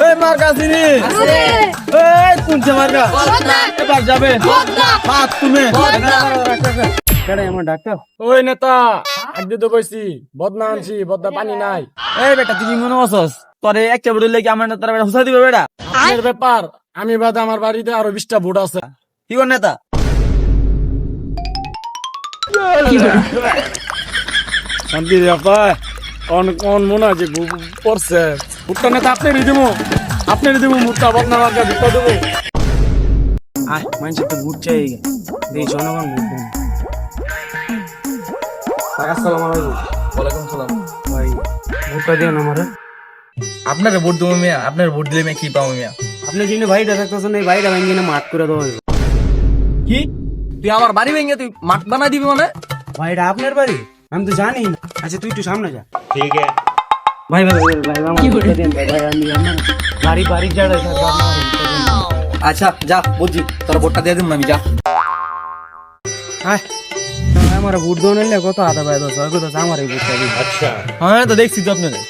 এই মার্কা চিনি এই কোনছে মার্কা এবার যাবে হাত তুমি কেডা আমার ডাক্তার? ওই নেতা আগে তো কইছি বদনা আনছি বদনা পানি নাই। এই বেটা তুই কি মনে করছস তোরে একটা বড় কি আমার নেতার বেটা হুসাই দিবে বেটা? এর ব্যাপার আমি বাদে আমার বাড়িতে আরো 20টা ভোট আছে। কি কর নেতা? শান্তি ব্যাপার কোন কোন মনে আছে পড়ছে ভুট্টা নেতা আপনি দিব মুট্টা বদনা মার্কা ভুট্টা দেবো। আয় মানুষ তো ভোট চাই এই জনগণ ভোট দেন। আসসালামু আলাইকুম। ওয়ালাইকুম সালাম। ভাই ভোটটা দেন আমারে। আপনারে ভোট দেবো মিয়া, আপনার ভোট দিলে মিয়া কি পাবো মিয়া? আপনি যিনি ভাইটা থাকতেছেন এই ভাইটা ভেঙে না মাঠ করে দেওয়া হইব। কি তুই আমার বাড়ি ভেঙে তুই মাঠ বানাই দিবি মানে? ভাইটা আপনার বাড়ি আমি তো জানি না। আচ্ছা তুই একটু সামনে যা। ঠিক আছে ভাই ভাই ভাই ভাই আমার ভোটটা দেন ভাই ভাই আমি আমার বাড়ি যাড়া আচ্ছা যা বুঝছি, তোর ভোটটা দিয়ে দিন আমি যা। আয় আমার ভোট দেওয়া নিলে কত আধা ভাই দশ আমার এই ভোটটা দিন। হ্যাঁ তো দেখছি তো আপনাদের